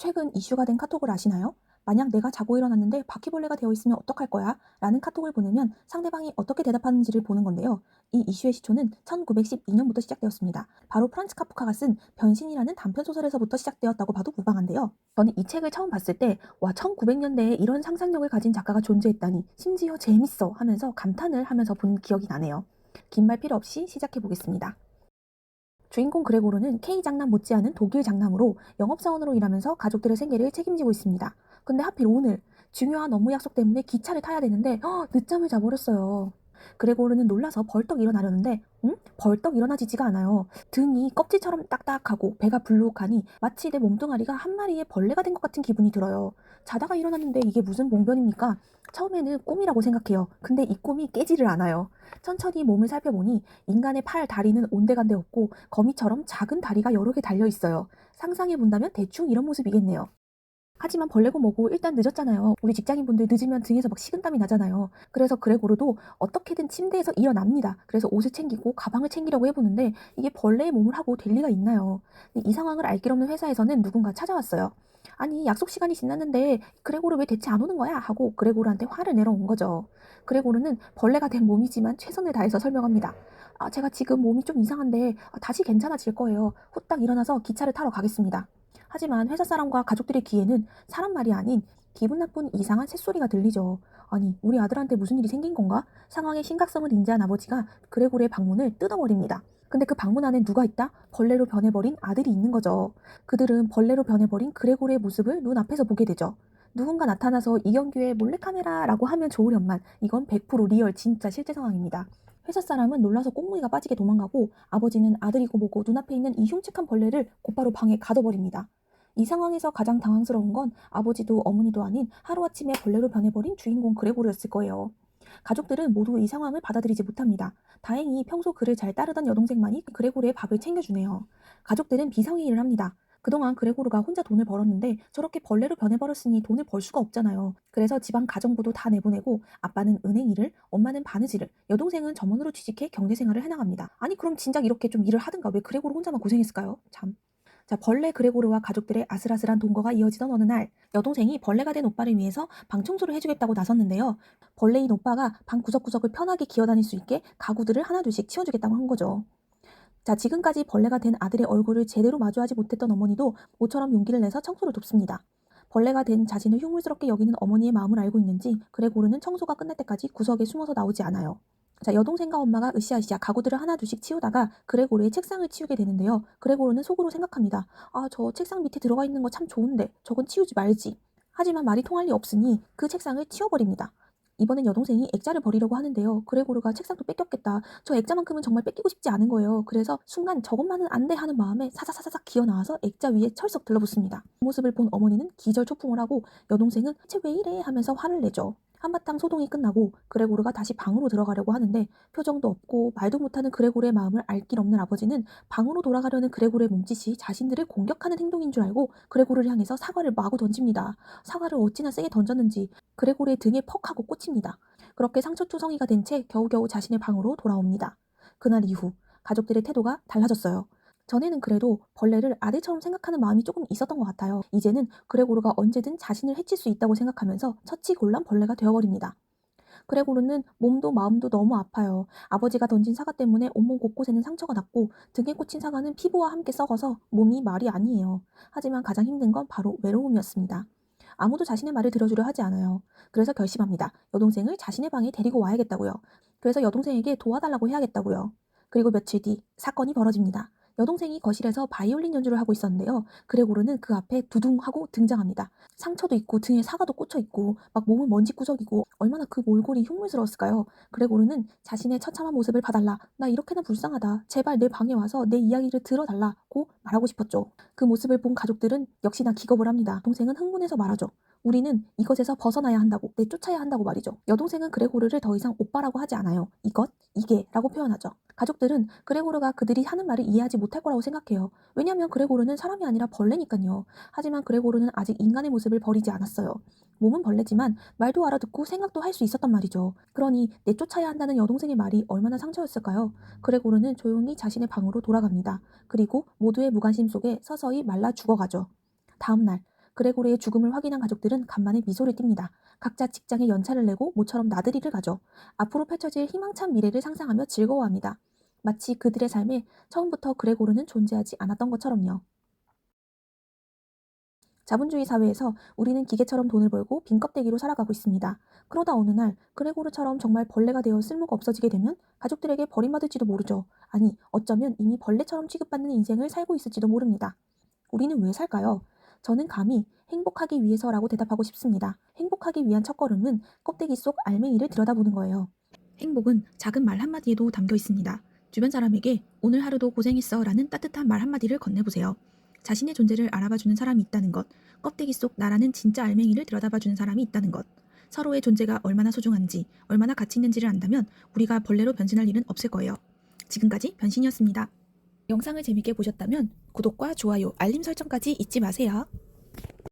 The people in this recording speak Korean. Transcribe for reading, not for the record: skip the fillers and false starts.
최근 이슈가 된 카톡을 아시나요? 만약 내가 자고 일어났는데 바퀴벌레가 되어 있으면 어떡할 거야? 라는 카톡을 보내면 상대방이 어떻게 대답하는지를 보는 건데요. 이 이슈의 시초는 1912년부터 시작되었습니다. 바로 프란츠 카프카가 쓴 변신이라는 단편소설에서부터 시작되었다고 봐도 무방한데요. 저는 이 책을 처음 봤을 때, 와, 1900년대에 이런 상상력을 가진 작가가 존재했다니, 심지어 재밌어 하면서 감탄을 하면서 본 기억이 나네요. 긴 말 필요 없이 시작해 보겠습니다. 주인공 그레고르는 K 장남 못지않은 독일 장남으로 영업사원으로 일하면서 가족들의 생계를 책임지고 있습니다. 근데 하필 오늘 중요한 업무 약속 때문에 기차를 타야 되는데 늦잠을 자버렸어요. 그레고르는 놀라서 벌떡 일어나려는데 벌떡 일어나지지가 않아요. 등이 껍질처럼 딱딱하고 배가 불룩하니 마치 내 몸뚱아리가 한 마리의 벌레가 된 것 같은 기분이 들어요. 자다가 일어났는데 이게 무슨 봉변입니까? 처음에는 꿈이라고 생각해요. 근데 이 꿈이 깨지를 않아요. 천천히 몸을 살펴보니 인간의 팔, 다리는 온데간데 없고 거미처럼 작은 다리가 여러 개 달려 있어요. 상상해 본다면 대충 이런 모습이겠네요. 하지만 벌레고 뭐고 일단 늦었잖아요. 우리 직장인분들 늦으면 등에서 막 식은땀이 나잖아요. 그래서 그레고르도 어떻게든 침대에서 일어납니다. 그래서 옷을 챙기고 가방을 챙기려고 해보는데 이게 벌레의 몸을 하고 될 리가 있나요? 이 상황을 알 길 없는 회사에서는 누군가 찾아왔어요. 아니, 약속 시간이 지났는데 그레고르 왜 대체 안 오는 거야? 하고 그레고르한테 화를 내러 온 거죠. 그레고르는 벌레가 된 몸이지만 최선을 다해서 설명합니다. 아, 제가 지금 몸이 좀 이상한데 다시 괜찮아질 거예요. 후딱 일어나서 기차를 타러 가겠습니다. 하지만 회사 사람과 가족들의 귀에는 사람 말이 아닌 기분 나쁜 이상한 새소리가 들리죠. 아니, 우리 아들한테 무슨 일이 생긴 건가? 상황의 심각성을 인지한 아버지가 그레고르의 방문을 뜯어버립니다. 근데 그 방문 안에 누가 있다? 벌레로 변해버린 아들이 있는 거죠. 그들은 벌레로 변해버린 그레고르의 모습을 눈앞에서 보게 되죠. 누군가 나타나서 이경규의 몰래카메라라고 하면 좋으련만 이건 100% 리얼 진짜 실제 상황입니다. 회사 사람은 놀라서 꽁무니가 빠지게 도망가고 아버지는 아들이고 뭐고 눈앞에 있는 이 흉측한 벌레를 곧바로 방에 가둬버립니다. 이 상황에서 가장 당황스러운 건 아버지도 어머니도 아닌 하루아침에 벌레로 변해버린 주인공 그레고르였을 거예요. 가족들은 모두 이 상황을 받아들이지 못합니다. 다행히 평소 그를 잘 따르던 여동생만이 그레고르의 밥을 챙겨주네요. 가족들은 비상회의를 합니다. 그동안 그레고르가 혼자 돈을 벌었는데 저렇게 벌레로 변해버렸으니 돈을 벌 수가 없잖아요. 그래서 집안 가정부도 다 내보내고 아빠는 은행 일을, 엄마는 바느질을, 여동생은 점원으로 취직해 경제생활을 해나갑니다. 아니 그럼 진작 이렇게 좀 일을 하든가 왜 그레고르 혼자만 고생했을까요? 참. 자, 벌레 그레고르와 가족들의 아슬아슬한 동거가 이어지던 어느 날 여동생이 벌레가 된 오빠를 위해서 방 청소를 해주겠다고 나섰는데요. 벌레인 오빠가 방 구석구석을 편하게 기어다닐 수 있게 가구들을 하나둘씩 치워주겠다고 한 거죠. 자, 지금까지 벌레가 된 아들의 얼굴을 제대로 마주하지 못했던 어머니도 모처럼 용기를 내서 청소를 돕습니다. 벌레가 된 자신을 흉물스럽게 여기는 어머니의 마음을 알고 있는지 그레고르는 청소가 끝날 때까지 구석에 숨어서 나오지 않아요. 자, 여동생과 엄마가 으쌰으쌰 가구들을 하나둘씩 치우다가 그레고르의 책상을 치우게 되는데요. 그레고르는 속으로 생각합니다. 아, 저 책상 밑에 들어가 있는 거 참 좋은데 저건 치우지 말지. 하지만 말이 통할 리 없으니 그 책상을 치워버립니다. 이번엔 여동생이 액자를 버리려고 하는데요. 그레고르가 책상도 뺏겼겠다. 저 액자만큼은 정말 뺏기고 싶지 않은 거예요. 그래서 순간 저것만은 안 돼 하는 마음에 사사사사삭 기어나와서 액자 위에 철썩 들러붙습니다. 그 모습을 본 어머니는 기절초풍을 하고 여동생은 대체 왜 이래 하면서 화를 내죠. 한바탕 소동이 끝나고 그레고르가 다시 방으로 들어가려고 하는데 표정도 없고 말도 못하는 그레고르의 마음을 알 길 없는 아버지는 방으로 돌아가려는 그레고르의 몸짓이 자신들을 공격하는 행동인 줄 알고 그레고르를 향해서 사과를 마구 던집니다. 사과를 어찌나 세게 던졌는지 그레고르의 등에 퍽 하고 꽂힙니다. 그렇게 상처투성이가 된 채 겨우겨우 자신의 방으로 돌아옵니다. 그날 이후 가족들의 태도가 달라졌어요. 전에는 그래도 벌레를 아들처럼 생각하는 마음이 조금 있었던 것 같아요. 이제는 그레고르가 언제든 자신을 해칠 수 있다고 생각하면서 처치곤란 벌레가 되어버립니다. 그레고르는 몸도 마음도 너무 아파요. 아버지가 던진 사과 때문에 온몸 곳곳에는 상처가 났고 등에 꽂힌 사과는 피부와 함께 썩어서 몸이 말이 아니에요. 하지만 가장 힘든 건 바로 외로움이었습니다. 아무도 자신의 말을 들어주려 하지 않아요. 그래서 결심합니다. 여동생을 자신의 방에 데리고 와야겠다고요. 그래서 여동생에게 도와달라고 해야겠다고요. 그리고 며칠 뒤 사건이 벌어집니다. 여동생이 거실에서 바이올린 연주를 하고 있었는데요. 그레고르는 그 앞에 두둥 하고 등장합니다. 상처도 있고 등에 사과도 꽂혀 있고 막 몸은 먼지구석이고 얼마나 그 몰골이 흉물스러웠을까요? 그레고르는 자신의 처참한 모습을 봐달라. 나 이렇게나 불쌍하다. 제발 내 방에 와서 내 이야기를 들어달라고 말하고 싶었죠. 그 모습을 본 가족들은 역시나 기겁을 합니다. 동생은 흥분해서 말하죠. 우리는 이것에서 벗어나야 한다고, 내쫓아야 한다고 말이죠. 여동생은 그레고르를 더 이상 오빠라고 하지 않아요. 이것, 이게 라고 표현하죠. 가족들은 그레고르가 그들이 하는 말을 이해하지 못할 거라고 생각해요. 왜냐면 그레고르는 사람이 아니라 벌레니까요. 하지만 그레고르는 아직 인간의 모습을 버리지 않았어요. 몸은 벌레지만 말도 알아듣고 생각도 할 수 있었단 말이죠. 그러니 내쫓아야 한다는 여동생의 말이 얼마나 상처였을까요? 그레고르는 조용히 자신의 방으로 돌아갑니다. 그리고 모두의 무관심 속에 서서히 말라 죽어가죠. 다음 날 그레고르의 죽음을 확인한 가족들은 간만에 미소를 띱니다. 각자 직장에 연차를 내고 모처럼 나들이를 가죠. 앞으로 펼쳐질 희망찬 미래를 상상하며 즐거워합니다. 마치 그들의 삶에 처음부터 그레고르는 존재하지 않았던 것처럼요. 자본주의 사회에서 우리는 기계처럼 돈을 벌고 빈 껍데기로 살아가고 있습니다. 그러다 어느 날 그레고르처럼 정말 벌레가 되어 쓸모가 없어지게 되면 가족들에게 버림받을지도 모르죠. 아니, 어쩌면 이미 벌레처럼 취급받는 인생을 살고 있을지도 모릅니다. 우리는 왜 살까요? 저는 감히 행복하기 위해서라고 대답하고 싶습니다. 행복하기 위한 첫걸음은 껍데기 속 알맹이를 들여다보는 거예요. 행복은 작은 말 한마디에도 담겨 있습니다. 주변 사람에게 오늘 하루도 고생했어 라는 따뜻한 말 한마디를 건네보세요. 자신의 존재를 알아봐주는 사람이 있다는 것, 껍데기 속 나라는 진짜 알맹이를 들여다봐주는 사람이 있다는 것, 서로의 존재가 얼마나 소중한지, 얼마나 가치 있는지를 안다면 우리가 벌레로 변신할 일은 없을 거예요. 지금까지 변신이었습니다. 영상을 재밌게 보셨다면 구독과 좋아요, 알림 설정까지 잊지 마세요.